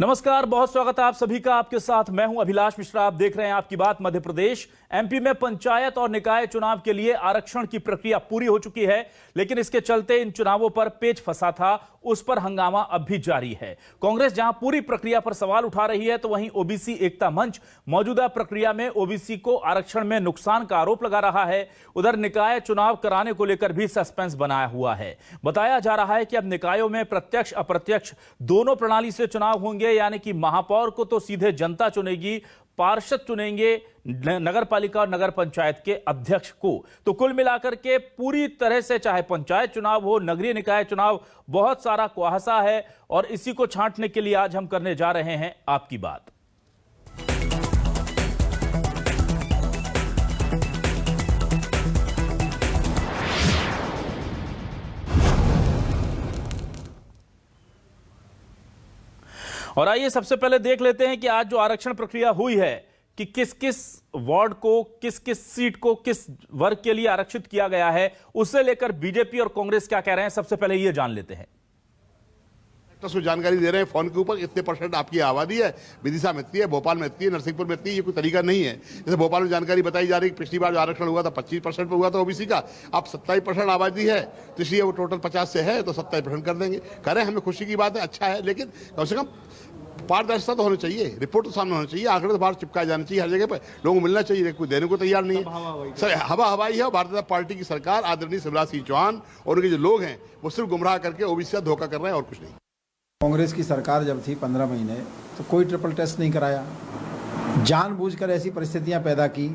नमस्कार, बहुत स्वागत है आप सभी का। आपके साथ मैं हूं अभिलाष मिश्रा। आप देख रहे हैं आपकी बात मध्य प्रदेश। एमपी में पंचायत और निकाय चुनाव के लिए आरक्षण की प्रक्रिया पूरी हो चुकी है, लेकिन इसके चलते इन चुनावों पर पेच फंसा था, उस पर हंगामा अब भी जारी है। कांग्रेस जहां पूरी प्रक्रिया पर सवाल उठा रही है, तो वहीं ओबीसी एकता मंच मौजूदा प्रक्रिया में ओबीसी को आरक्षण में नुकसान का आरोप लगा रहा है। उधर निकाय चुनाव कराने को लेकर भी सस्पेंस बनाया हुआ है। बताया जा रहा है कि अब निकायों में प्रत्यक्ष अप्रत्यक्ष दोनों प्रणाली से चुनाव होंगे, यानी कि महापौर को तो सीधे जनता चुनेगी, पार्षद चुनेंगे नगर पालिका और नगर पंचायत के अध्यक्ष को। तो कुल मिलाकर के पूरी तरह से, चाहे पंचायत चुनाव हो, नगरीय निकाय चुनाव, बहुत सारा कुहासा है और इसी को छांटने के लिए आज हम करने जा रहे हैं आपकी बात। और आइए सबसे पहले देख लेते हैं कि आज जो आरक्षण प्रक्रिया हुई है कि किस किस वार्ड को, किस किस सीट को किस वर्ग के लिए आरक्षित किया गया है, उससे लेकर बीजेपी और कांग्रेस क्या कह रहे हैं, सबसे पहले ये जान लेते हैं। तो जानकारी दे रहे हैं फोन के ऊपर, इतने परसेंट आपकी आबादी है, विदिशा में इतनी है, भोपाल में इतनी है, नरसिंहपुर में इतनी है। ये कोई तरीका नहीं है। जैसे भोपाल में जानकारी बताई जा रही है, पिछली बार जो आरक्षण हुआ था 25% पर हुआ था ओबीसी का, अब 27% आबादी है, तो इसलिए वो टोटल 50 से है तो 27% कर देंगे। करें, हमें खुशी की बात है, अच्छा है, लेकिन कम से कम पारदर्शिता तो होनी चाहिए, रिपोर्ट तो सामने होनी चाहिए, आंकड़े तो बाहर चिपकाए जाने चाहिए, हर जगह पर लोगों को मिलना चाहिए। कोई देने को तैयार नहीं है, सर हवा हवाई है। भारतीय जनता पार्टी की सरकार, आदरणीय शिवराज सिंह चौहान और उनके जो लोग हैं, वो सिर्फ गुमराह करके ओबीसी का धोखा कर रहे हैं और कुछ नहीं। कांग्रेस की सरकार जब थी 15 महीने, तो कोई ट्रिपल टेस्ट नहीं कराया। जानबूझकर ऐसी परिस्थितियां पैदा की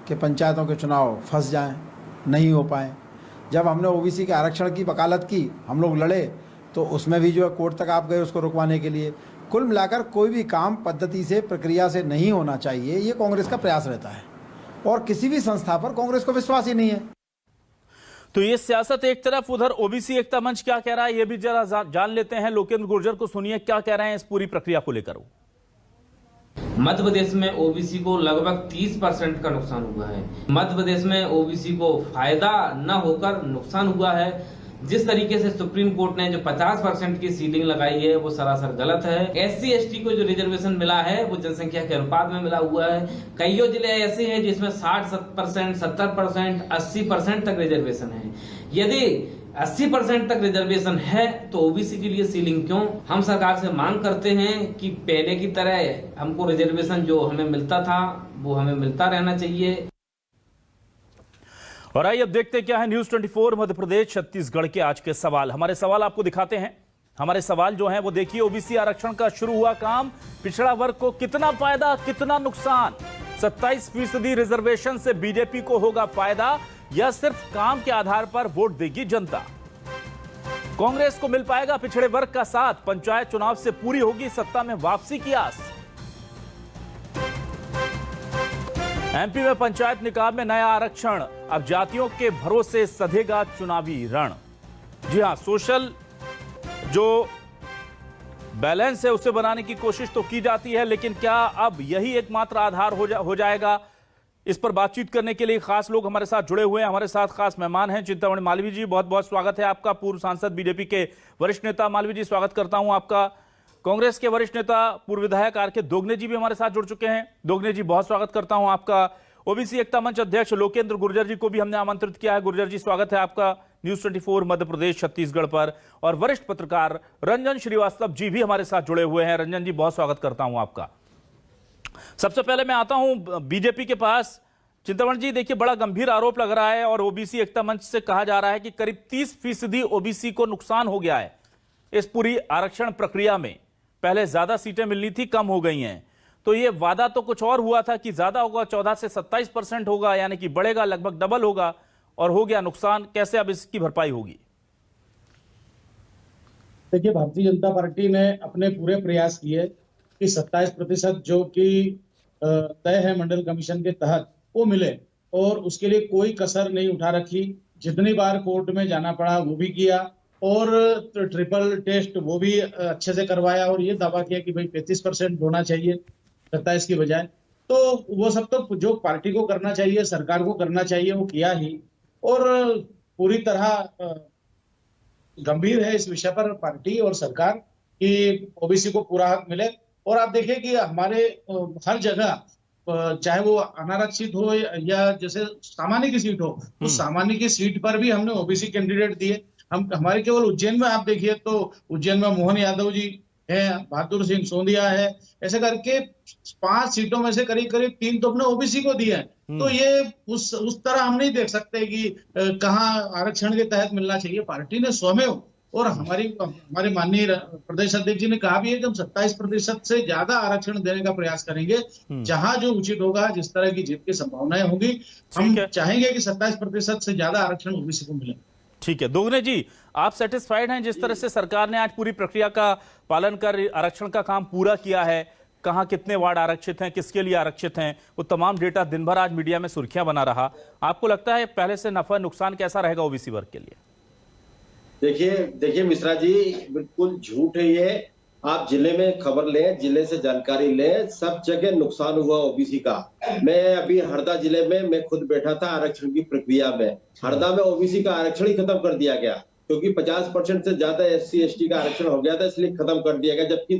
कि पंचायतों के चुनाव फंस जाएं, नहीं हो पाए। जब हमने ओबीसी के आरक्षण की वकालत की, हम लोग लड़े, तो उसमें भी जो है कोर्ट तक आप गए उसको रुकवाने के लिए। कुल मिलाकर कोई भी काम पद्धति से, प्रक्रिया से नहीं होना चाहिए, ये कांग्रेस का प्रयास रहता है और किसी भी संस्था पर कांग्रेस को विश्वास ही नहीं है। तो ये सियासत एक तरफ, उधर ओबीसी एकता मंच क्या कह रहा है, ये भी जरा जान लेते हैं। लोकेंद्र गुर्जर को सुनिए क्या कह रहे हैं इस पूरी प्रक्रिया को लेकर। मध्य प्रदेश में ओबीसी को लगभग 30% का नुकसान हुआ है। मध्य प्रदेश में ओबीसी को फायदा न होकर नुकसान हुआ है। जिस तरीके से सुप्रीम कोर्ट ने जो 50% की सीलिंग लगाई है, वो सरासर गलत है। एससी एसटी को जो रिजर्वेशन मिला है, वो जनसंख्या के अनुपात में मिला हुआ है। कईयों जिले ऐसे हैं जिसमें 60%, 70%, 80% तक रिजर्वेशन है। यदि 80% तक रिजर्वेशन है तो ओबीसी के लिए सीलिंग क्यों? हम सरकार से मांग करते हैं कि पहले की तरह हमको रिजर्वेशन जो हमें मिलता था वो हमें मिलता रहना चाहिए। और आइए अब देखते क्या है न्यूज 24 मध्य प्रदेश छत्तीसगढ़ के आज के सवाल। हमारे सवाल आपको दिखाते हैं। हमारे सवाल जो हैं वो देखिए, ओबीसी आरक्षण का शुरू हुआ काम, पिछड़ा वर्ग को कितना फायदा, कितना नुकसान? 27% रिजर्वेशन से बीजेपी को होगा फायदा या सिर्फ काम के आधार पर वोट देगी जनता? कांग्रेस को मिल पाएगा पिछड़े वर्ग का साथ? पंचायत चुनाव से पूरी होगी सत्ता में वापसी की आस? एमपी में पंचायत निकाय में नया आरक्षण, अब जातियों के भरोसे सधेगा चुनावी रण। जी हां, सोशल जो बैलेंस है उसे बनाने की कोशिश तो की जाती है, लेकिन क्या अब यही एकमात्र आधार हो जाएगा? इस पर बातचीत करने के लिए खास लोग हमारे साथ जुड़े हुए हैं। हमारे साथ खास मेहमान हैं चिंतामणि मालवीय जी, बहुत बहुत स्वागत है आपका। पूर्व सांसद, बीजेपी के वरिष्ठ नेता मालवीय जी, स्वागत करता हूं आपका। कांग्रेस के वरिष्ठ नेता, पूर्व विधायक आर के दोगने जी भी हमारे साथ जुड़ चुके हैं। दोगने जी, बहुत स्वागत करता हूं आपका। ओबीसी एकता मंच अध्यक्ष लोकेंद्र गुर्जर जी को भी हमने आमंत्रित किया है। गुर्जर जी, स्वागत है आपका न्यूज 24 मध्य प्रदेश छत्तीसगढ़ पर। और वरिष्ठ पत्रकार रंजन श्रीवास्तव जी भी हमारे साथ जुड़े हुए हैं। रंजन जी, बहुत स्वागत करता हूं आपका। सबसे पहले मैं आता हूं बीजेपी के पास। चिंतामणि जी, देखिए, बड़ा गंभीर आरोप लग रहा है और ओबीसी एकता मंच से कहा जा रहा है कि करीब 30% ओबीसी को नुकसान हो गया है इस पूरी आरक्षण प्रक्रिया में। पहले ज्यादा सीटें मिलनी थी, कम हो गई हैं। तो ये वादा तो कुछ और हुआ था कि ज्यादा होगा, 14 से 27% होगा, यानी कि बढ़ेगा, लगभग डबल होगा, और हो गया नुकसान। कैसे अब इसकी भरपाई होगी? देखिए, भारतीय जनता पार्टी ने अपने पूरे प्रयास किए कि 27% जो कि तय है मंडल कमीशन के तहत, वो मिले, और उसके लिए कोई कसर नहीं उठा रखी। जितनी बार कोर्ट में जाना पड़ा वो भी किया, और ट्रिपल टेस्ट वो भी अच्छे से करवाया, और ये दावा किया कि भाई 35% होना चाहिए 27 की बजाय। तो वो सब तो जो पार्टी को करना चाहिए, सरकार को करना चाहिए, वो किया ही। और पूरी तरह गंभीर है इस विषय पर पार्टी और सरकार कि ओबीसी को पूरा हक मिले। और आप देखिए कि हमारे हर जगह चाहे वो अनारक्षित हो या जैसे सामान्य की सीट हो, तो सामान्य की सीट पर भी हमने ओबीसी कैंडिडेट दिए। हम हमारे केवल उज्जैन में आप देखिए तो उज्जैन में मोहन यादव जी है, बहादुर सिंह सोंदिया है, ऐसे करके 5 सीटों में से करीब करीब 3 तो अपने ओबीसी को दिए हैं। तो ये उस तरह हम नहीं देख सकते कि कहाँ आरक्षण के तहत मिलना चाहिए। पार्टी ने स्वयं और हमारे माननीय प्रदेश अध्यक्ष जी ने कहा भी है कि हम 27% से ज्यादा आरक्षण देने का प्रयास करेंगे, जहां जो उचित होगा, जिस तरह की जीत की संभावनाएं होगी, हम चाहेंगे कि 27% से ज्यादा आरक्षण ओबीसी को मिले। ठीक है, दोगुने जी, आप सेटिस्फाइड हैं जिस तरह से सरकार ने आज पूरी प्रक्रिया का पालन कर आरक्षण का काम पूरा किया है? कहां कितने वार्ड आरक्षित हैं, किसके लिए आरक्षित हैं, वो तमाम डेटा दिन भर आज मीडिया में सुर्खियां बना रहा। आपको लगता है पहले से नफा नुकसान कैसा रहेगा ओबीसी वर्ग के लिए? देखिए मिश्रा जी, बिल्कुल झूठ है ये। आप जिले में खबर लें, जिले से जानकारी लें, सब जगह नुकसान हुआ ओबीसी का। मैं अभी हरदा जिले में मैं खुद बैठा था आरक्षण की प्रक्रिया में। हरदा में ओबीसी का आरक्षण ही खत्म कर दिया गया, क्योंकि 50% से ज्यादा एससी एसटी का आरक्षण हो गया था, इसलिए खत्म कर दिया गया। जबकि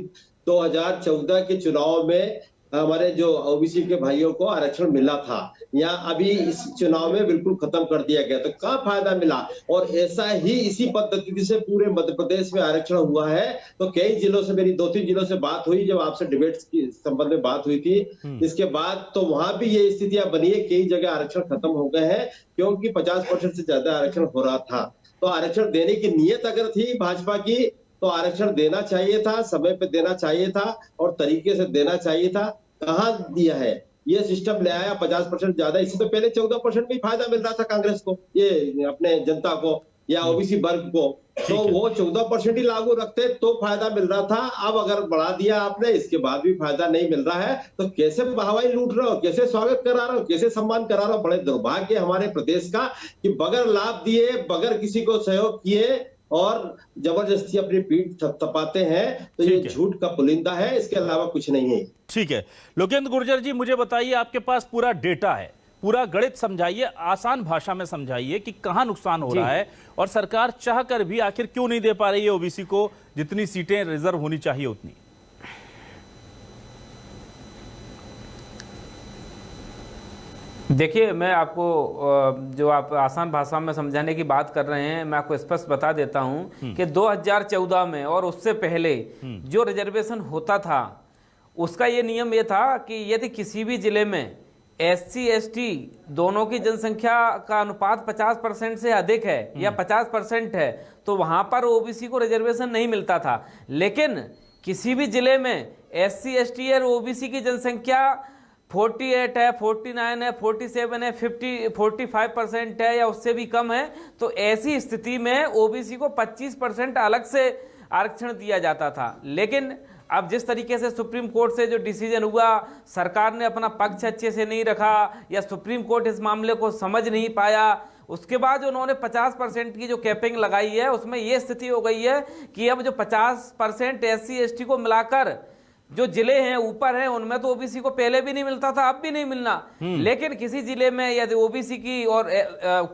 2014 के चुनाव में हमारे जो ओबीसी के भाइयों को आरक्षण मिला था, यहाँ अभी इस चुनाव में बिल्कुल खत्म कर दिया गया। तो क्या फायदा मिला? और ऐसा ही इसी पद्धति से पूरे मध्य प्रदेश में आरक्षण हुआ है। तो कई जिलों से, मेरी 2-3 जिलों से बात हुई, जब आपसे डिबेट्स की संबंध में बात हुई थी, इसके बाद तो वहां भी ये स्थितियां बनी है, कई जगह आरक्षण खत्म हो गए हैं, क्योंकि 50% से ज्यादा आरक्षण हो रहा था। तो आरक्षण देने की नीयत अगर थी भाजपा की, तो आरक्षण देना चाहिए था, समय पे देना चाहिए था और तरीके से देना चाहिए था। कहाँ दिया है? ये सिस्टम ले आया 50% ज्यादा। इससे तो पहले 14% भी फायदा मिल रहा था कांग्रेस को, ये अपने जनता को या ओबीसी वर्ग को, तो वो 14% ही लागू रखते तो फायदा मिल रहा था। अब अगर बढ़ा दिया आपने, इसके बाद भी फायदा नहीं मिल रहा है, तो कैसे वाहवाही लूट रहे हो, कैसे स्वागत करा रहे हो, कैसे सम्मान करा रहे हो? बड़े दुर्भाग्य हमारे प्रदेश का कि बगैर लाभ दिए, बगैर किसी को सहयोग किए और जबरदस्ती अपनी पीठ थपथपाते हैं। तो ये झूठ का पुलिंदा है, इसके अलावा कुछ नहीं है। ठीक है, लोकेंद्र गुर्जर जी, मुझे बताइए, आपके पास पूरा डेटा है, पूरा गणित समझाइए, आसान भाषा में समझाइए कि कहां नुकसान हो रहा है और सरकार चाह कर भी आखिर क्यों नहीं दे पा रही है ओबीसी को जितनी सीटें रिजर्व होनी चाहिए उतनी। देखिए, मैं आपको जो आप आसान भाषा में समझाने की बात कर रहे हैं, मैं आपको स्पष्ट बता देता हूं कि 2014 में और उससे पहले जो रिजर्वेशन होता था, उसका ये नियम ये था कि यदि किसी भी जिले में एससी एसटी दोनों की जनसंख्या का अनुपात 50% से अधिक है या 50% है, तो वहां पर ओबीसी को रिजर्वेशन नहीं मिलता था। लेकिन किसी भी जिले में एससी एसटी और ओबीसी की जनसंख्या 48 है, 49 है, 47 है, 45% है या उससे भी कम है, तो ऐसी स्थिति में ओबीसी को 25% अलग से आरक्षण दिया जाता था। लेकिन अब जिस तरीके से सुप्रीम कोर्ट से जो डिसीजन हुआ, सरकार ने अपना पक्ष अच्छे से नहीं रखा या सुप्रीम कोर्ट इस मामले को समझ नहीं पाया, उसके बाद उन्होंने 50% की जो कैपिंग लगाई है, उसमें ये स्थिति हो गई है कि अब जो 50% एससी एसटी को मिलाकर जो जिले हैं ऊपर हैं, उनमें तो ओबीसी को पहले भी नहीं मिलता था, अब भी नहीं मिलना। लेकिन किसी जिले में यदि ओबीसी की और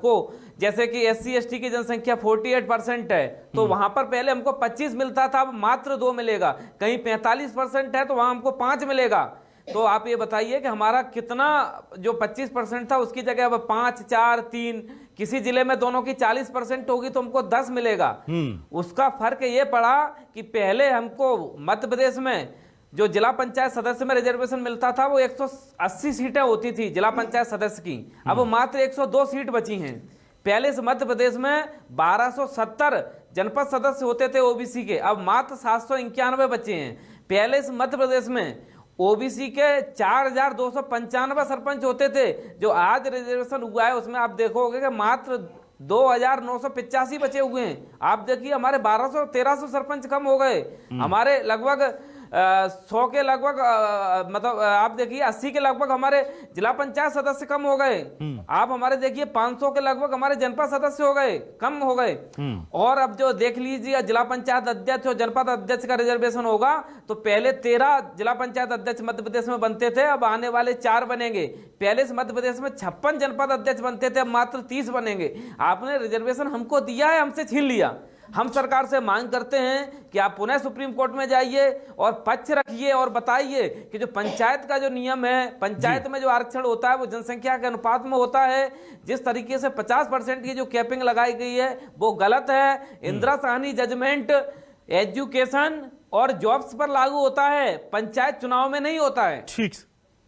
को, जैसे कि एससी एसटी की जनसंख्या 48% है, तो वहां पर पहले हमको 25 मिलता था, अब मात्र 2 मिलेगा। कहीं 45% है तो वहां हमको 5 मिलेगा। तो आप ये बताइए कि हमारा कितना, जो 25% था उसकी जगह अब 5, 4, 3, किसी जिले में दोनों की 40% होगी तो हमको 10 मिलेगा। उसका फर्क ये पड़ा कि पहले हमको मध्य प्रदेश में जो जिला पंचायत सदस्य में रिजर्वेशन मिलता था वो 180 सीटें होती थी जिला पंचायत सदस्य की, अब मात्र 102 सीट बची हैं। पहले से मध्य प्रदेश में 1270 जनपद सदस्य होते थे ओबीसी के, अब मात्र 791 बचे हैं। पहले से मध्य प्रदेश में ओबीसी के 4295 सरपंच होते थे, जो आज रिजर्वेशन हुआ है उसमें आप देखोगे कि मात्र 2985 बचे हुए हैं। आप देखिए हमारे 1200-1300 सरपंच कम हो गए, हमारे लगभग 100 के लगभग मतलब आप देखिए 80 के लगभग हमारे जिला पंचायत सदस्य कम हो गए। आप हमारे देखिए 500 के लगभग हमारे जनपद सदस्य हो गए, कम हो गए। और अब जो देख लीजिए जिला पंचायत अध्यक्ष और जनपद अध्यक्ष का रिजर्वेशन होगा तो पहले 13 जिला पंचायत अध्यक्ष मध्य प्रदेश में बनते थे, अब आने वाले 4 बनेंगे। पहले से मध्य प्रदेश में 56 जनपद अध्यक्ष बनते थे, अब मात्र 30 बनेंगे। आपने रिजर्वेशन हमको दिया है, हमसे छीन लिया। हम सरकार से मांग करते हैं कि आप पुनः सुप्रीम कोर्ट में जाइए और पक्ष रखिए और बताइए कि जो पंचायत का जो नियम है, पंचायत में जो आरक्षण होता है वो जनसंख्या के अनुपात में होता है। जिस तरीके से 50% की जो कैपिंग लगाई गई है वो गलत है। इंदिरा साहनी जजमेंट एजुकेशन और जॉब्स पर लागू होता है, पंचायत चुनाव में नहीं होता है।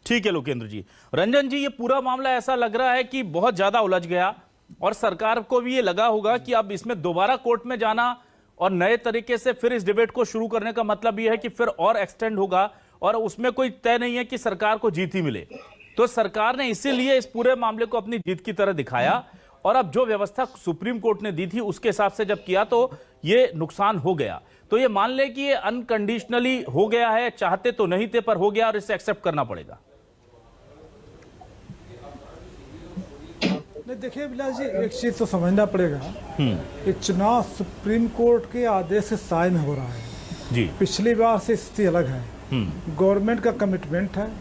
ठीक है लोकेंद्र जी। रंजन जी, ये पूरा मामला ऐसा लग रहा है कि बहुत ज्यादा उलझ गया और सरकार को भी ये लगा होगा कि अब इसमें दोबारा कोर्ट में जाना और नए तरीके से फिर इस डिबेट को शुरू करने का मतलब यह है कि फिर और एक्सटेंड होगा और उसमें कोई तय नहीं है कि सरकार को जीत ही मिले। तो सरकार ने इसीलिए इस पूरे मामले को अपनी जीत की तरह दिखाया और अब जो व्यवस्था सुप्रीम कोर्ट ने दी थी उसके हिसाब से जब किया तो ये नुकसान हो गया। तो ये मान ले कि ये अनकंडीशनली हो गया है, चाहते तो नहीं थे पर हो गया और इसे एक्सेप्ट करना पड़ेगा। नहीं, देखिए विलास जी, एक चीज तो समझना पड़ेगा, ये चुनाव सुप्रीम कोर्ट के आदेश से साइन हो रहा है जी। पिछली बार से स्थिति अलग है। गवर्नमेंट का कमिटमेंट है,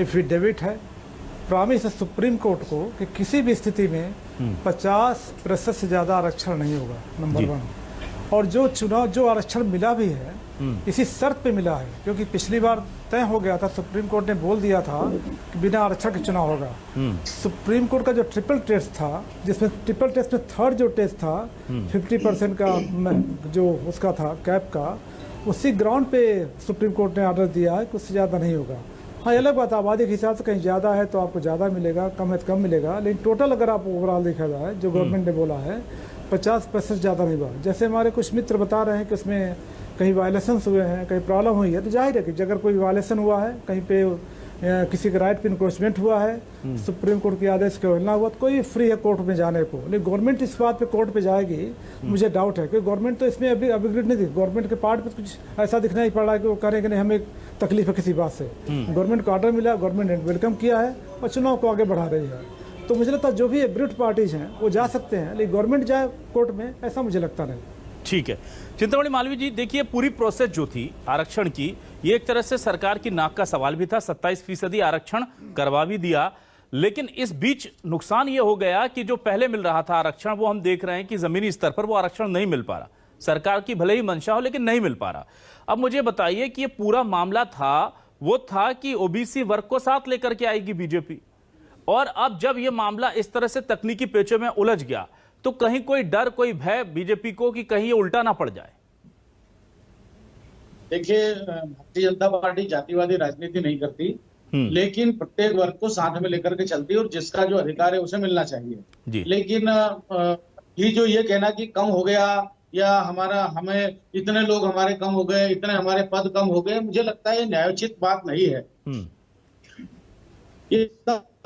एफिडेविट है, प्रॉमिस है सुप्रीम कोर्ट को कि किसी भी स्थिति में 50% से ज्यादा आरक्षण नहीं होगा, नंबर 1। और जो चुनाव जो आरक्षण मिला भी है इसी शर्त पे मिला है, क्योंकि पिछली बार तय हो गया था, सुप्रीम कोर्ट ने बोल दिया था कि बिना आरक्षण के चुनाव होगा। सुप्रीम कोर्ट का जो ट्रिपल टेस्ट था, जिसमें ट्रिपल टेस्ट में थर्ड जो टेस्ट था 50% का जो उसका था कैप का, उसी ग्राउंड पे सुप्रीम कोर्ट ने ऑर्डर दिया है कि उससे ज़्यादा नहीं होगा। हाँ, ये अलग बात है, आबादी के हिसाब से कहीं ज़्यादा है तो आपको ज़्यादा मिलेगा, कम है तो कम मिलेगा, लेकिन टोटल अगर आप ओवरऑल देखा जाए जो गवर्नमेंट ने बोला है 50% ज़्यादा नहीं हुआ। जैसे हमारे कुछ मित्र बता रहे हैं कि उसमें कहीं वायलेशन हुए हैं, कहीं प्रॉब्लम हुई है, तो जाहिर है कि अगर कोई वायलेशन हुआ है, कहीं पे किसी के राइट पे इंक्रोचमेंट हुआ है, सुप्रीम कोर्ट के आदेश के उल्लंघन हुआ, तो कोई फ्री है कोर्ट में जाने को। लेकिन गवर्नमेंट इस बात पे कोर्ट पे जाएगी, मुझे डाउट है, क्योंकि गवर्नमेंट तो इसमें अभी अभिग्रिड नहीं थी। गवर्नमेंट के पार्ट पे कुछ ऐसा दिखना ही पड़ रहा है कि वो कह रहे हैं कि नहीं हमें तकलीफ है किसी बात से। गवर्नमेंट को ऑर्डर मिला, गवर्नमेंट ने वेलकम किया है और चुनाव को आगे बढ़ा रही है। तो मुझे लगता है जो भी एग्रीड पार्टीज हैं वो जा सकते हैं, लेकिन गवर्नमेंट जाए कोर्ट में, ऐसा मुझे लगता नहीं। ठीक है चिंतामणि मालवीय जी, देखिए पूरी प्रोसेस जो थी आरक्षण की, ये एक तरह से सरकार की नाक का सवाल भी था। 27% आरक्षण करवा भी दिया, लेकिन इस बीच नुकसान ये हो गया कि जो पहले मिल रहा था आरक्षण, वो हम देख रहे हैं कि जमीनी स्तर पर वो आरक्षण नहीं मिल पा रहा। सरकार की भले ही मंशा हो लेकिन नहीं मिल पा रहा। अब मुझे बताइए कि ये पूरा मामला था वो था कि ओबीसी वर्ग को साथ लेकर के आएगी बीजेपी, और अब जब ये मामला इस तरह से तकनीकी पेचों में उलझ गया तो कहीं कोई डर, कोई भय बीजेपी को कि कहीं ये उल्टा ना पड़ जाए। देखिए, भारतीय जनता पार्टी जातिवादी राजनीति नहीं करती, लेकिन प्रत्येक वर्ग को साथ में लेकर के चलती है और जिसका जो अधिकार है उसे मिलना चाहिए। लेकिन ये जो ये कहना कि कम हो गया या हमें इतने लोग हमारे कम हो गए, इतने हमारे पद कम हो गए, मुझे लगता है ये न्यायोचित बात नहीं है। ये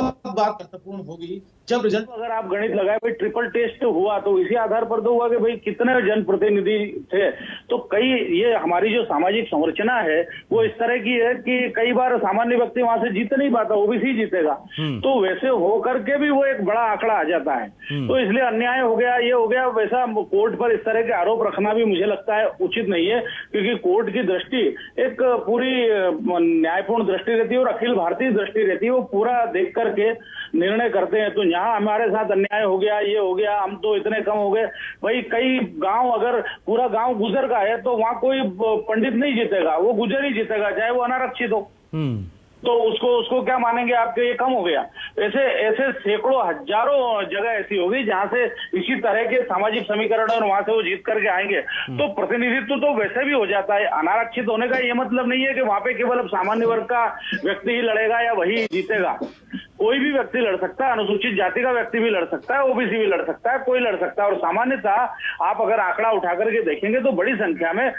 बात महत्वपूर्ण होगी जब रिजल्ट, अगर आप गणित लगाए भाई ट्रिपल टेस्ट हुआ तो इसी आधार पर तो हुआ कि भाई कितने जनप्रतिनिधि थे। तो कई ये हमारी जो सामाजिक संरचना है वो इस तरह की है कि कई बार सामान्य व्यक्ति वहां से जीत नहीं पाता, ओबीसी जीतेगा। तो वैसे हो करके भी वो एक बड़ा आंकड़ा आ जाता है। तो इसलिए अन्याय हो गया, ये हो गया, वैसा कोर्ट पर इस तरह के आरोप रखना भी मुझे लगता है उचित नहीं है, क्योंकि कोर्ट की दृष्टि एक पूरी न्यायपूर्ण दृष्टि रहती है और अखिल भारतीय दृष्टि रहती है। वो पूरा देख करके निर्णय करते हैं। तो यहाँ हमारे साथ अन्याय हो गया, ये हो गया, हम तो इतने कम हो गए, भाई कई गांव, अगर पूरा गांव गुजर का है तो वहां कोई पंडित नहीं जीतेगा, वो गुजर ही जीतेगा, चाहे वो अनारक्षित हो। तो उसको क्या मानेंगे आपके ये कम हो गया। ऐसे सैकड़ों हजारों जगह ऐसी होगी जहां से इसी तरह के सामाजिक समीकरण और वहां से वो जीत करके आएंगे। तो प्रतिनिधित्व तो वैसे भी हो जाता है। अनारक्षित होने का ये मतलब नहीं है कि वहां पे केवल सामान्य वर्ग का व्यक्ति ही लड़ेगा या वही जीतेगा। कोई भी व्यक्ति लड़ सकता है, अनुसूचित जाति का व्यक्ति भी लड़ सकता है, ओबीसी भी लड़ सकता है, कोई लड़ सकता है। और सामान्यतः आप अगर आंकड़ा उठा करके देखेंगे तो बड़ी संख्या में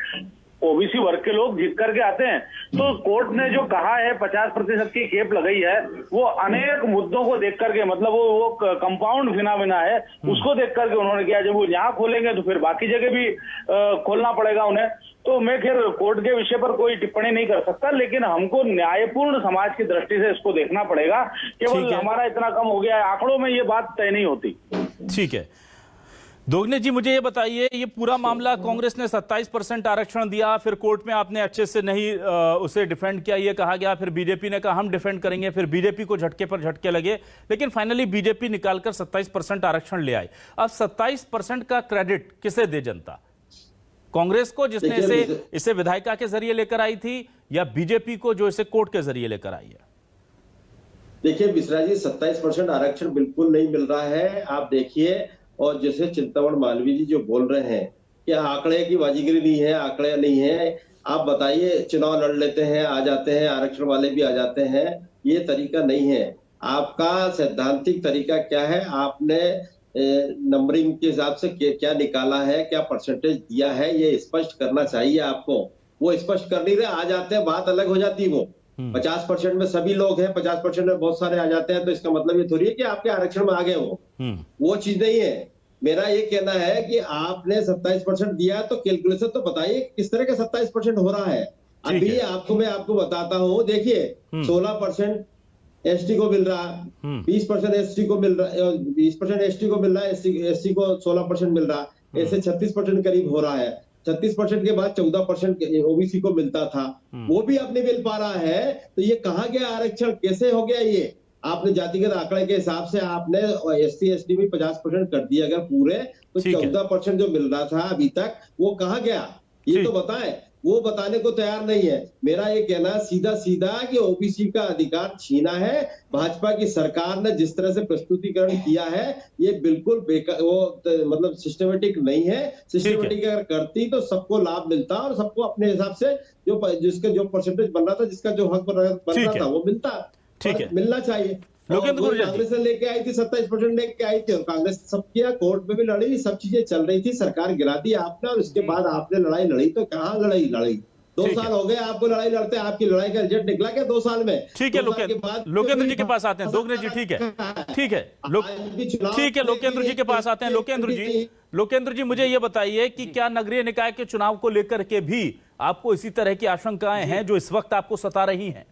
ओबीसी वर्ग के लोग जीत करके आते हैं। तो कोर्ट ने जो कहा है 50% की केप लगाई है, वो अनेक मुद्दों को देख करके, मतलब वो कंपाउंड फिनोमेना है, उसको देख करके उन्होंने किया। जब वो यहाँ खोलेंगे तो फिर बाकी जगह भी खोलना पड़ेगा उन्हें। तो मैं खैर कोर्ट के विषय पर कोई टिप्पणी नहीं कर सकता, लेकिन हमको न्यायपूर्ण समाज की दृष्टि से इसको देखना पड़ेगा। केवल हमारा इतना कम हो गया है, आंकड़ों में ये बात तय नहीं होती। ठीक है दोगने जी, मुझे ये बताइए, ये पूरा मामला कांग्रेस ने 27% आरक्षण दिया, फिर कोर्ट में आपने अच्छे से नहीं उसे डिफेंड किया, ये कहा गया, फिर बीजेपी ने कहा हम डिफेंड करेंगे, फिर बीजेपी को झटके पर झटके लगे, लेकिन फाइनली बीजेपी निकालकर 27% आरक्षण ले आई। अब 27% का क्रेडिट किसे दे जनता? कांग्रेस को जिसने देखिए, इसे विधायिका के जरिए लेकर आई थी, या बीजेपी को जो इसे कोर्ट के जरिए लेकर आई है? देखिए मिश्रा जी, 27% आरक्षण बिल्कुल नहीं मिल रहा है। आप देखिए, और जैसे चिंतामण मालवीय जी जो बोल रहे हैं कि आंकड़े की बाजीगरी नहीं है, आंकड़े नहीं है, आप बताइए, चुनाव लड़ लेते हैं, आ जाते हैं, आरक्षण वाले भी आ जाते हैं, ये तरीका नहीं है। आपका सैद्धांतिक तरीका क्या है? आपने नंबरिंग के हिसाब से क्या निकाला है, क्या परसेंटेज दिया है, ये स्पष्ट करना चाहिए आपको। वो स्पष्ट कर नहीं रहे, आ जाते हैं, बात अलग हो जाती है। वो 50% में सभी लोग हैं, 50% में बहुत सारे आ जाते हैं, तो इसका मतलब ये थोड़ी है कि आपके आरक्षण में आ गए वो चीज नहीं है। मेरा ये कहना है कि आपने 27% दिया, तो कैलकुलेशन तो बताइए किस तरह का 27% हो रहा है। अभी मैं आपको बताता हूँ, देखिए 16% एसटी को मिल रहा, 20% एसटी को मिल रहा, 20% एसटी को मिल रहा है, एससी को 16% मिल रहा, ऐसे 36% करीब हो रहा है। 36% के बाद 14% ओबीसी को मिलता था, वो भी अब नहीं मिल पा रहा है। तो ये कहाँ गया आरक्षण, कैसे हो गया ये? आपने जातिगत आंकड़े के हिसाब से आपने एससी एसटी में 50% कर दिया अगर पूरे, तो 14% जो मिल रहा था अभी तक, वो कहाँ गया ये तो बताएं। वो बताने को तैयार नहीं है। मेरा ये कहना सीधा सीधा कि ओबीसी का अधिकार छीना है। भाजपा की सरकार ने जिस तरह से प्रस्तुतिकरण किया है, ये बिल्कुल बेकार, वो मतलब सिस्टमेटिक नहीं है। सिस्टमेटिक अगर करती तो सबको लाभ मिलता और सबको अपने हिसाब से जिसका जो परसेंटेज बन रहा था, जिसका जो हक बन रहा था, वो मिलता, मिलना चाहिए। कांग्रेस ने लेके आई थी 27% लेके आई थी, और कांग्रेस सब किया, कोर्ट में भी लड़ी, सब चीजें चल रही थी, सरकार गिरा दी आपने, और उसके बाद आपने लड़ाई लड़ी, तो कहाँ लड़ाई 2 साल हो गए आपको लड़ाई लड़ते, आपकी लड़ाई का रिजल्ट निकला क्या 2 साल में? ठीक है, लोकेंद्र जी के पास आते हैं। दोगने जी, ठीक है, ठीक है, लोकेंद्र जी के पास आते हैं। लोकेंद्र जी, मुझे ये बताइए कि क्या नगरीय निकाय के चुनाव को लेकर के भी आपको इसी तरह की आशंकाएं हैं जो इस वक्त आपको सता रही हैं?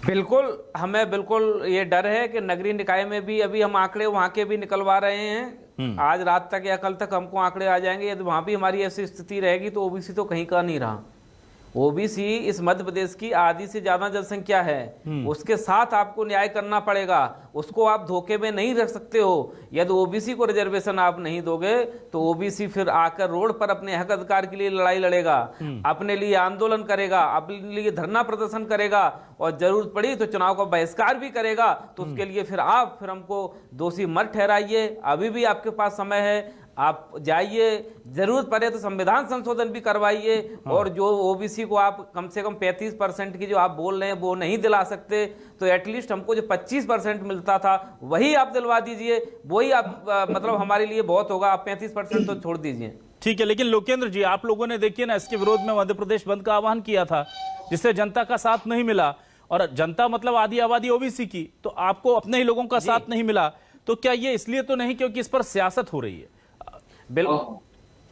बिल्कुल, हमें बिल्कुल ये डर है कि नगरीय निकाय में भी अभी हम आंकड़े वहां के भी निकलवा रहे हैं। आज रात तक या कल तक हमको आंकड़े आ जाएंगे। यदि वहां भी हमारी ऐसी स्थिति रहेगी तो ओबीसी तो कहीं का नहीं रहा। ओबीसी इस मध्य प्रदेश की आधी से ज्यादा जनसंख्या है, उसके साथ आपको न्याय करना पड़ेगा, उसको आप धोखे में नहीं रख सकते हो। यदि ओबीसी को रिजर्वेशन आप नहीं दोगे तो ओबीसी फिर आकर रोड पर अपने हक अधिकार के लिए लड़ाई लड़ेगा, अपने लिए आंदोलन करेगा, अपने लिए धरना प्रदर्शन करेगा, और जरूरत पड़ी तो चुनाव का बहिष्कार भी करेगा। तो उसके लिए फिर हमको दोषी मत ठहराइए, अभी भी आपके पास समय है, आप जाइए, जरूरत पड़े तो संविधान संशोधन भी करवाइए। और जो ओबीसी को आप कम से कम 35% की जो आप बोल रहे हैं वो नहीं दिला सकते, तो एटलीस्ट हमको जो 25% मिलता था वही आप दिलवा दीजिए, वही आप मतलब हमारे लिए बहुत होगा। आप 35% तो छोड़ दीजिए। ठीक है, लेकिन लोकेंद्र जी, आप लोगों ने देखिए ना, इसके विरोध में मध्य प्रदेश बंद का आह्वान किया था, जिससे जनता का साथ नहीं मिला, और जनता मतलब आधी आबादी ओबीसी की, तो आपको अपने ही लोगों का साथ नहीं मिला। तो क्या ये इसलिए तो नहीं क्योंकि इस पर सियासत हो रही है?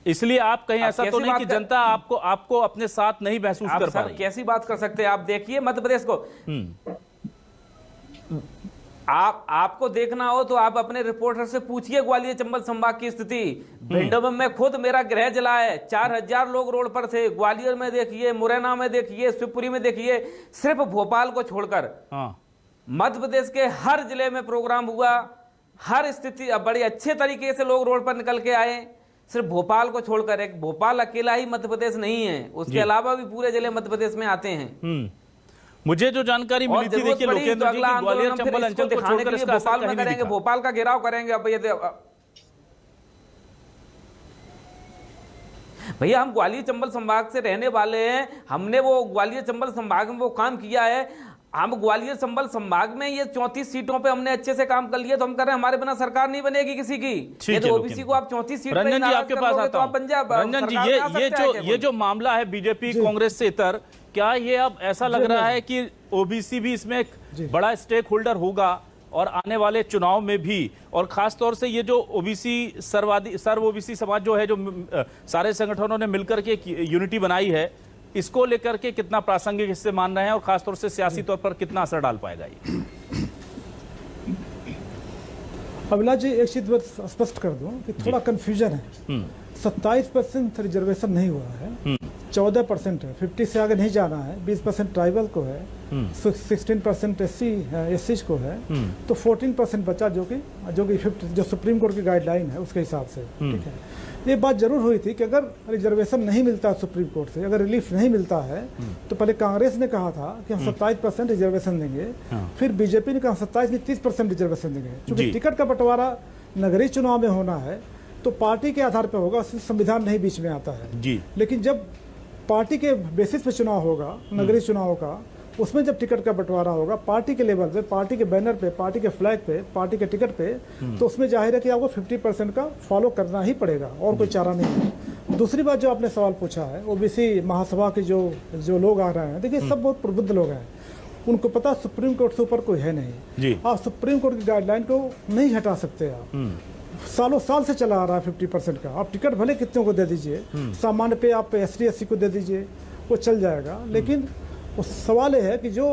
इसलिए आप कहीं ऐसा तो नहीं कि जनता आपको अपने साथ नहीं महसूस कर पा रही? कैसी बात कर सकते हैं? आप देखिए मध्य प्रदेश को, आपको देखना हो तो आप अपने रिपोर्टर से पूछिए ग्वालियर चंबल संभाग की स्थिति। भिंड में खुद मेरा गृह जिला है, 4000 लोग रोड पर थे। ग्वालियर में देखिए, मुरैना में देखिए, शिवपुरी में देखिए, सिर्फ भोपाल को छोड़कर मध्य प्रदेश के हर जिले में प्रोग्राम हुआ। हर स्थिति बड़े अच्छे तरीके से लोग रोड पर निकल के आए, सिर्फ भोपाल को छोड़कर। एक भोपाल अकेला ही मध्य प्रदेश नहीं है, उसके अलावा भी पूरे जिले मध्य प्रदेश में आते हैं। मुझे जो जानकारी मिली थी, देखिए लोकेंद्र जी, ग्वालियर चंबल अंचल को छोड़कर इसका भोपाल में करेंगे, भोपाल का घेराव करेंगे। अब भैया हम ग्वालियर चंबल संभाग से रहने वाले हैं, हमने वो ग्वालियर चंबल संभाग में वो काम किया है। हम ग्वालियर चंबल संभाग में ये 34 सीटों पे हमने अच्छे से काम कर लिया, तो हम कर रहे हैं, हमारे बिना सरकार नहीं बनेगी किसी की। ये तो ओबीसी को आप 34 सीट रंजन जी आपके पास आता हूं। रंजन जी, ये जो मामला है बीजेपी कांग्रेस से इतर, क्या ये अब ऐसा लग रहा है कि ओबीसी भी इसमें एक बड़ा स्टेक होल्डर होगा और आने वाले चुनाव में भी, और खास तौर से ये जो ओबीसी सर्व ओबीसी समाज जो है, जो सारे संगठनों ने मिलकर के यूनिटी बनाई है, इसको लेकर के कितना प्रासंगिक इससे मान रहे हैं, और खासतौर से सियासी तौर पर कितना असर डाल पाएगा ये? अभिलाष जी, एक चीज स्पष्ट कर दूं कि थोड़ा कंफ्यूजन है। 27% रिजर्वेशन नहीं हुआ है, 14% है, 50 से आगे नहीं जाना है, 20% ट्राइबल को है, 16% एससी को है, तो 14% बचा जो कि 50 जो सुप्रीम कोर्ट की गाइडलाइन है उसके हिसाब से, ठीक है। ये बात जरूर हुई थी कि अगर रिजर्वेशन नहीं मिलता सुप्रीम कोर्ट से, अगर रिलीफ नहीं मिलता है, तो पहले कांग्रेस ने कहा था कि हम 27% रिजर्वेशन देंगे, फिर बीजेपी ने कहा 27 नहीं 30% रिजर्वेशन देंगे। क्योंकि टिकट का बंटवारा नगरीय चुनाव में होना है तो पार्टी के आधार पर होगा, उसमें संविधान नहीं बीच में आता है जी। लेकिन जब पार्टी के बेसिस पे चुनाव होगा, नगरीय चुनाव का, उसमें जब टिकट का बंटवारा होगा पार्टी के लेवल पे, पार्टी के बैनर पे, पार्टी के फ्लैग पे, पार्टी के टिकट पे, तो उसमें जाहिर है कि आपको 50% का फॉलो करना ही पड़ेगा और कोई चारा नहीं है। दूसरी बात जो आपने सवाल पूछा है, ओबीसी महासभा के जो लोग आ रहे हैं, देखिए सब बहुत प्रबुद्ध लोग हैं, उनको पता सुप्रीम कोर्ट से ऊपर कोई है नहीं। आप सुप्रीम कोर्ट की गाइडलाइन को नहीं हटा सकते। आप सालों साल से चला आ रहा है 50% का, आप टिकट भले कितनों को दे दीजिए, सामान्य पे आप ST SC को दे दीजिए, वो चल जाएगा। लेकिन उस सवाल ये है कि जो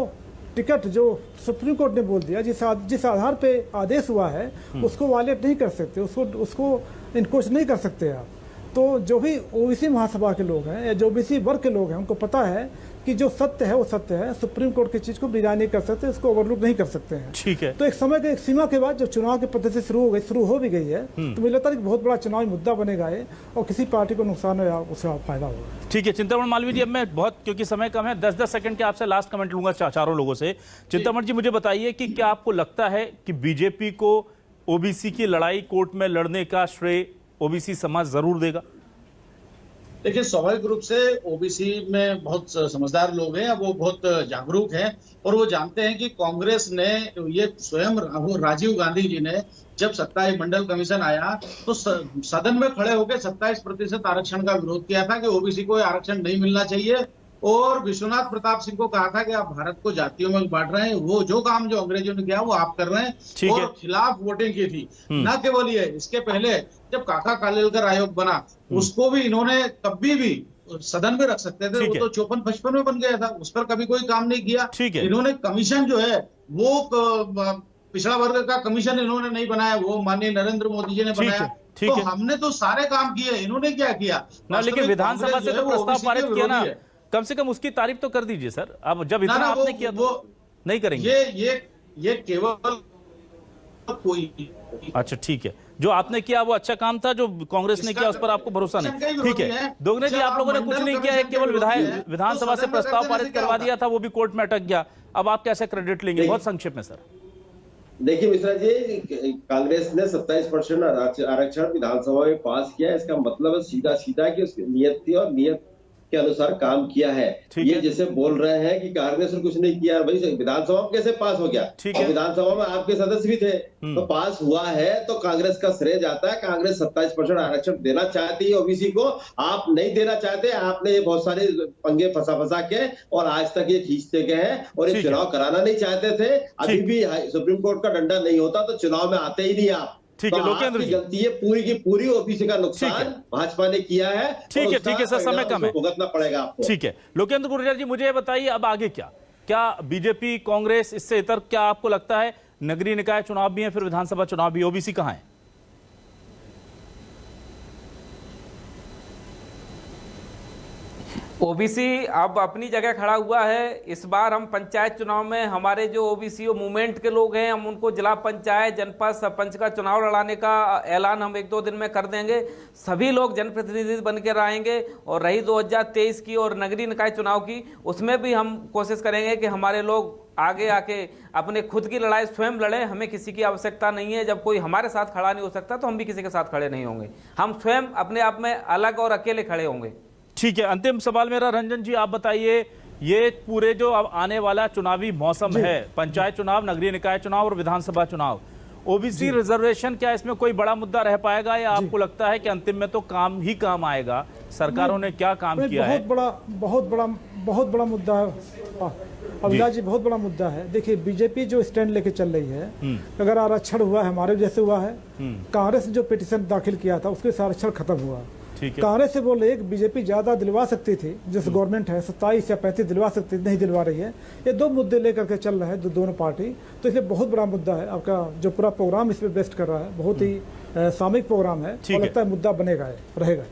टिकट जो सुप्रीम कोर्ट ने बोल दिया, जिस आधार पे आदेश हुआ है उसको वायलेट नहीं कर सकते, उसको इनकोच नहीं कर सकते आप। तो जो भी ओबीसी महासभा के लोग हैं या जो ओबीसी वर्ग के लोग हैं, उनको पता है कि जो सत्य है वो सत्य है, सुप्रीम कोर्ट की चीज को डिनाई नहीं कर सकते, इसको ओवरलुक नहीं कर सकते हैं। ठीक है। तो एक समय के एक सीमा के बाद जब चुनाव की पद्धति शुरू हो भी गई है, तो मुझे लगता है कि बहुत बड़ा चुनावी मुद्दा बनेगा ये, और किसी पार्टी को नुकसान हो या उसका फायदा होगा। ठीक है चिंतामण मालवीय जी, अब मैं बहुत, क्योंकि समय कम है, 10-10 सेकंड के आपसे लास्ट कमेंट लूंगा चारों लोगों से। चिंतामण जी, मुझे बताइए कि क्या आपको लगता है कि बीजेपी को ओबीसी की लड़ाई कोर्ट में लड़ने का श्रेय ओबीसी समाज जरूर देगा? देखिए, स्वाभाविक रूप से ओबीसी में बहुत समझदार लोग हैं, वो बहुत जागरूक हैं और वो जानते हैं कि कांग्रेस ने ये स्वयं राजीव गांधी जी ने जब 27 मंडल कमीशन आया तो सदन में खड़े होकर 27% आरक्षण का विरोध किया था कि ओबीसी को आरक्षण नहीं मिलना चाहिए, और विश्वनाथ प्रताप सिंह को कहा था कि आप भारत को जातियों में बांट रहे हैं, वो जो काम जो अंग्रेजों ने किया वो आप कर रहे हैं, और खिलाफ वोटिंग की थी। न केवल ये, इसके पहले जब काका कालेलकर आयोग बना उसको भी इन्होंने कभी भी सदन में रख सकते थे, वो तो 54-55 में बन गया था, उस पर कभी कोई काम नहीं किया। इन्होंने कमीशन जो है वो पिछड़ा वर्ग का कमीशन इन्होंने नहीं बनाया, वो माननीय नरेंद्र मोदी जी ने बनाया। तो हमने तो सारे काम किए, इन्होंने क्या किया ना? लेकिन विधानसभा से तो प्रस्ताव पारित किया ना, कम से कम उसकी तारीफ तो कर दीजिए सर। अब जब इतना आपने किया तो नहीं करेंगे? ये केवल कोई, अच्छा ठीक है, जो आपने किया वो अच्छा काम था, जो कांग्रेस ने किया उस पर आपको भरोसा नहीं। ठीक है दोगने जी, आप लोगों ने कुछ नहीं किया है, केवल विधानसभा से प्रस्ताव पारित करवा दिया था, वो भी कोर्ट में अटक गया। अब आप कैसे क्रेडिट लेंगे? बहुत संक्षेप में सर। देखिए मिश्रा जी, कांग्रेस ने 27% आरक्षण विधानसभा में पास किया, इसका मतलब सीधा सीधा कि उसकी नियत थी और नियत के अनुसार काम किया है। ये जैसे बोल रहे हैं कि कांग्रेस ने कुछ नहीं किया, भाई विधानसभा में कैसे पास हो गया? और विधानसभा में आपके सदस्य भी थे, तो पास हुआ है तो कांग्रेस का श्रेय जाता है। कांग्रेस 27% आरक्षण देना चाहती है ओबीसी को, आप नहीं देना चाहते। आपने ये बहुत सारे पंगे फंसा के और आज तक ये खींचते गए हैं, और ये चुनाव कराना नहीं चाहते थे। अभी भी सुप्रीम कोर्ट का डंडा नहीं होता तो चुनाव में आते ही नहीं आप। ठीक है, लोकेंद्र जी, गलती है पूरी की पूरी ओबीसी का नुकसान भाजपा ने किया है। ठीक है सर, समय कम है, भुगतना पड़ेगा आपको। ठीक है लोकेंद्र गुर्जर जी, मुझे बताइए अब आगे क्या बीजेपी कांग्रेस इससे इतर क्या आपको लगता है? नगरीय निकाय चुनाव भी है, फिर विधानसभा चुनाव भी, ओबीसी कहां है? ओबीसी अब अपनी जगह खड़ा हुआ है। इस बार हम पंचायत चुनाव में हमारे जो ओबीसी मूवमेंट के लोग हैं, हम उनको जिला पंचायत, जनपद, सरपंच का चुनाव लड़ाने का ऐलान हम 1-2 दिन में कर देंगे। सभी लोग जनप्रतिनिधि बनकर आएंगे। और रही 2023 की और नगरीय निकाय चुनाव की, उसमें भी हम कोशिश करेंगे कि हमारे लोग आगे आके अपने खुद की लड़ाई स्वयं लड़े। हमें किसी की आवश्यकता नहीं है। जब कोई हमारे साथ खड़ा नहीं हो सकता तो हम भी किसी के साथ खड़े नहीं होंगे। हम स्वयं अपने आप में अलग और अकेले खड़े होंगे। ठीक है, अंतिम सवाल मेरा, रंजन जी आप बताइए, ये पूरे जो अब आने वाला चुनावी मौसम है, पंचायत चुनाव, नगरीय निकाय चुनाव और विधानसभा चुनाव, ओबीसी रिजर्वेशन क्या इसमें कोई बड़ा मुद्दा रह पाएगा, या आपको लगता है कि अंतिम में तो काम ही काम आएगा? सरकारों ने क्या काम किया है? बहुत बड़ा मुद्दा है अभिलाष जी, बहुत बड़ा मुद्दा है। देखिए बीजेपी जो स्टैंड लेके चल रही है, अगर आरक्षण हुआ है हमारे जैसे हुआ है, कांग्रेस ने जो पिटीशन दाखिल किया था उसके से आरक्षण खत्म हुआ। कांग्रेस से बोल रही है कि बीजेपी ज्यादा दिलवा सकती थी, जिस गवर्नमेंट है 27 या 35 दिलवा सकती थी, नहीं दिलवा रही है। ये 2 मुद्दे लेकर के चल रहे हैं दोनों पार्टी, तो इसलिए बहुत बड़ा मुद्दा है। आपका जो पूरा प्रोग्राम इस पे बेस्ट कर रहा है, बहुत ही सामयिक प्रोग्राम है, और लगता है मुद्दा बनेगा, रहेगा।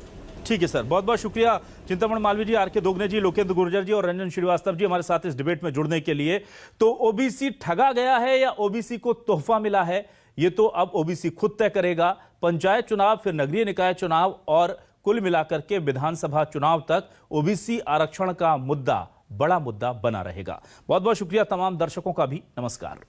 ठीक है सर, बहुत बहुत शुक्रिया चिंतामण मालवीय जी, आर.के. दोगने जी, लोकेंद्र गुर्जर जी और रंजन श्रीवास्तव जी हमारे साथ इस डिबेट में जुड़ने के लिए। तो ओबीसी ठगा गया है या ओबीसी को तोहफा मिला है, ये तो अब ओबीसी खुद तय करेगा। पंचायत चुनाव, फिर नगरीय निकाय चुनाव और कुल मिलाकर के विधानसभा चुनाव तक ओबीसी आरक्षण का मुद्दा बड़ा मुद्दा बना रहेगा। बहुत बहुत शुक्रिया तमाम दर्शकों का भी। नमस्कार।